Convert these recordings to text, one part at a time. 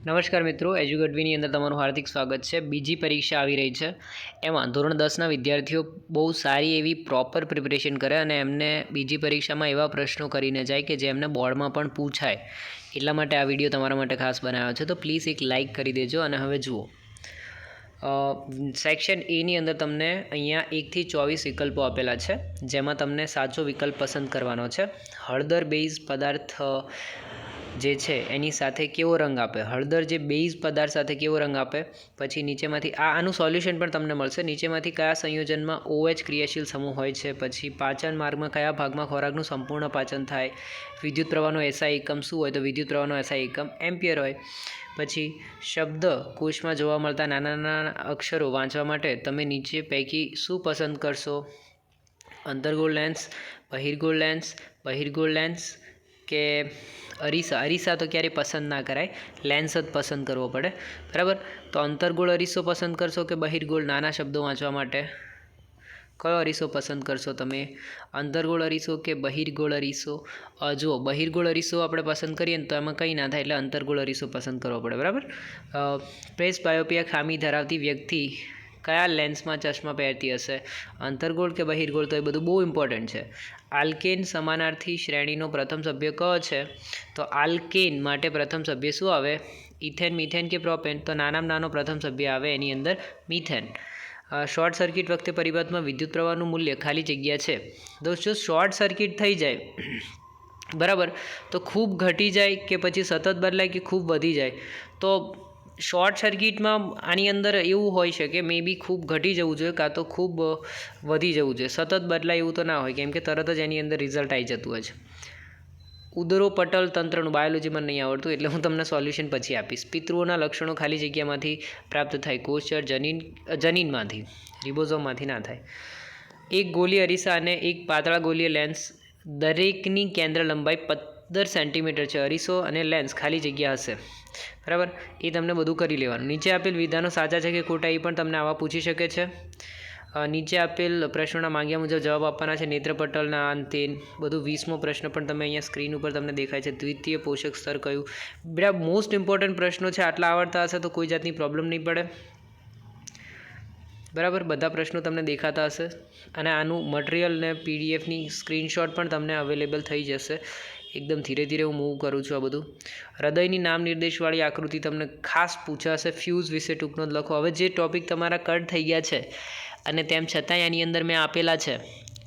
નમસ્કાર મિત્રો, એજ્યુકેટવીની અંદર તમારું હાર્દિક સ્વાગત છે। બીજી પરીક્ષા આવી રહી છે, એમાં ધોરણ 10ના વિદ્યાર્થીઓ બહુ સારી એવી પ્રોપર પ્રિપરેશન કરે અને એમને બીજી પરીક્ષામાં એવા પ્રશ્નો કરીને જાય કે જે એમને બોર્ડમાં પણ પૂછાય। એટલા માટે આ વિડીયો તમારા માટે ખાસ બનાવ્યો છે, તો પ્લીઝ એક લાઇક કરી દેજો। અને હવે જુઓ, સેક્શન એની અંદર તમને અહીંયા 1 થી 24 વિકલ્પો આપેલા છે, જેમાં તમને સાચો વિકલ્પ પસંદ કરવાનો છે। હળદર બેઝ પદાર્થ જે છે એની સાથે કેવો રંગ આપે, હળદર જે બેઝ પદાર્થ સાથે કેવો રંગ આપે। પછી નીચેમાંથી આનું સોલ્યુશન પણ તમને મળશે। નીચેમાંથી કયા સંયોજનમાં OH ક્રિયાશીલ સમૂહ હોય છે। પછી પાચન માર્ગમાં કયા ભાગમાં ખોરાકનું સંપૂર્ણ પાચન થાય। વિદ્યુત પ્રવાહનો SI એકમ શું હોય, તો વિદ્યુત પ્રવાહનો SI એકમ એમ્પિયર હોય। પછી શબ્દ કોશમાં જોવા મળતા નાના નાના અક્ષરો વાંચવા માટે તમે નીચે પૈકી શું પસંદ કરશો? અંતર્ગોળ લેન્સ, બહિર્ગોળ લેન્સ કે અરીસા તો ક્યારેય પસંદ ના કરાય, લેન્સ જ પસંદ કરવો પડે, બરાબર। તો અંતર્ગોળ અરીસો પસંદ કરશો કે બહિર્ગોળ નાના શબ્દો વાંચવા માટે? કયો અરીસો પસંદ કરશો તમે? અંતર્ગોળ અરીસો કે બહિર્ગોળ અરીસો? જુઓ, બહિર્ગોળ અરીસો આપણે પસંદ કરીએ ને તો એમાં કંઈ ના થાય, એટલે અંતર્ગોળ અરીસો પસંદ કરવો પડે, બરાબર। પ્રેસ બાયોપિયા ખામી ધરાવતી વ્યક્તિ કયા લેન્સમાં ચશ્મા પહેરતી હશે? અંતર્ગોળ કે બહિર્ગોળ? તો એ બધું બહુ ઇમ્પોર્ટન્ટ છે। આલ્કેન સમાનાર્થી શ્રેણીનો પ્રથમ સભ્ય કયો છે? તો આલ્કેન માટે પ્રથમ સભ્ય શું આવે? ઇથેન, મિથેન કે પ્રોપેન? તો નાનામાં નાનો પ્રથમ સભ્ય આવે એની અંદર મિથેન। શોર્ટ સર્કિટ વખતે પરિપથમાં વિદ્યુત પ્રવાહનું મૂલ્ય ખાલી જગ્યા છે। દોસ્તો, શોર્ટ સર્કિટ થઈ જાય, બરાબર, તો ખૂબ ઘટી જાય કે પછી સતત બદલાય કે ખૂબ વધી જાય? તો શોર્ટ સર્કિટમાં આની અંદર એવું હોઈ શકે, મે બી ખૂબ ઘટી જવું જોઈએ કાં તો ખૂબ વધી જવું જોઈએ। સતત બદલાય એવું તો ના હોય, કેમ કે તરત જ એની અંદર રિઝલ્ટ આવી જતું હોય છે। ઉદરોપટલ તંત્રનું બાયોલોજીમાં નહીં આવડતું, એટલે હું તમને સોલ્યુશન પછી આપીશ। પિતૃઓના લક્ષણો ખાલી જગ્યામાંથી પ્રાપ્ત થાય? કોષચર, જનીનમાંથી, રિબોઝોમમાંથી ના થાય। એક ગોલી અરીસા અને એક પાતળા ગોલીય લેન્સ દરેકની કેન્દ્ર લંબાઈ 15 સેન્ટીમીટર છે। અરીસો અને લેન્સ ખાલી જગ્યા હશે, બરાબર, એ તમને બધું કરી લેવાનું। નીચે આપેલ વિધાનો સાચા છે કે ખોટા, એ પણ તમને આવા પૂછી શકે છે। નીચે આપેલ પ્રશ્નોના માંગ્યા મુજબ જવાબ આપવાના છે। નેત્રપટલના અંતે બધું 20મો પ્રશ્ન પણ તમે અહીંયા સ્ક્રીન ઉપર તમને દેખાય છે। દ્વિતીય પોષક સ્તર કયું? બેટા, મોસ્ટ ઇમ્પોર્ટન્ટ પ્રશ્નો છે, આટલા આવડતા હશે તો કોઈ જાતની પ્રોબ્લેમ નહીં પડે, બરાબર। બધા પ્રશ્નો તમને દેખાતા હશે અને આનું મટીરિયલ ને પીડીએફની સ્ક્રીનશોટ પણ તમને અવેલેબલ થઈ જશે। એકદમ ધીરે ધીરે હું મૂવ કરું છું આ બધું। હૃદયની નામ નિર્દેશવાળી આકૃતિ તમને ખાસ પૂછાશે। ફ્યુઝ વિશે ટૂંકનો જ લખો। હવે જે ટોપિક તમારા કટ થઈ ગયા છે અને તેમ છતાંય આની અંદર મેં આપેલા છે,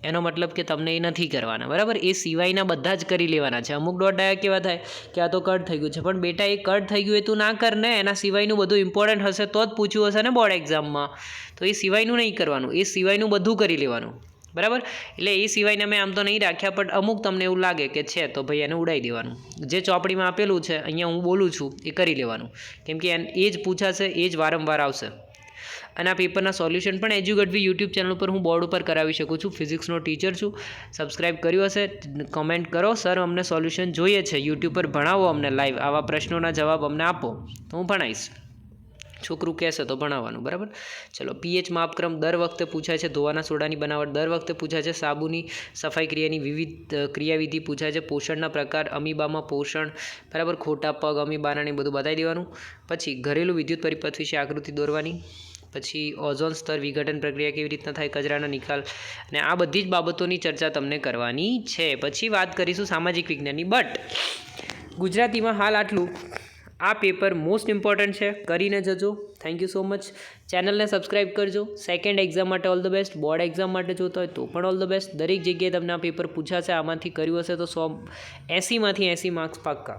એનો મતલબ કે તમને એ નથી કરવાના, બરાબર। એ સિવાયના બધા જ કરી લેવાના છે। અમુક ડોટ ડાયા કેવા થાય કે આ તો કટ થઈ ગયું છે, પણ બેટા એ કટ થઈ ગયું એ તું ના કર ને, એના સિવાયનું બધું ઇમ્પોર્ટન્ટ હશે તો જ પૂછ્યું હશે ને બોર્ડ એક્ઝામમાં। તો એ સિવાયનું નહીં કરવાનું, એ સિવાયનું બધું કરી લેવાનું, બરાબર। એટલે એ સિવાયના મેં આમ તો નહીં રાખ્યા, પણ અમુક તમને એવું લાગે કે છે તો ભાઈ એને ઉડાવી દેવાનું। જે ચોપડીમાં આપેલું છે, અહીંયા હું બોલું છું એ કરી લેવાનું, કેમ કે એ જ પૂછાશે, એ જ વારંવાર આવશે। અને આ પેપરના સોલ્યુશન પણ એજ્યુકેટવી યુટ્યુબ ચેનલ પર હું બોર્ડ ઉપર કરાવી શકું છું। ફિઝિક્સનો ટીચર છું, સબસ્ક્રાઇબ કર્યું હશે, કમેન્ટ કરો, સર અમને સોલ્યુશન જોઈએ છે, યુટ્યુબ પર ભણાવો અમને લાઈવ, આવા પ્રશ્નોના જવાબ અમને આપો તો હું ભણાવીશ। છોકરું કહેશે તો ભણાવવાનું, બરાબર। ચલો, પીએચ માપક્રમ દર વખતે પૂછાય છે। ધોવાના સોડાની બનાવટ દર વખતે પૂછાય છે। સાબુની સફાઈ ક્રિયાની વિવિધ ક્રિયાવિધિ પૂછાય છે। પોષણના પ્રકાર, અમીબામાં પોષણ, બરાબર, ખોટા પગ, અમીબાના બધું બતાવી દેવાનું। પછી ઘરેલું વિદ્યુત પરિપથ વિશે આકૃતિ દોરવાની। પછી ઓઝોન સ્તર વિઘટન પ્રક્રિયા કેવી રીતના થાય, કચરાના નિકાલ, અને આ બધી જ બાબતોની ચર્ચા તમને કરવાની છે। પછી વાત કરીશું સામાજિક વિજ્ઞાનની, બટ ગુજરાતીમાં હાલ આટલું। આ પેપર મોસ્ટ ઇમ્પોર્ટન્ટ છે, કરીને જજો। Thank you so much. ચેનલને સબસ્ક્રાઈબ કરજો। સેકન્ડ એક્ઝામ માટે all the best, board exam માટે જોતા હોય તો પણ ઓલ ધ બેસ્ટ। દરેક જગ્યાએ તમને આ પેપર પૂછાશે, આમાંથી કર્યું હશે તો 80માંથી 80 માર્ક્સ પાક્કા।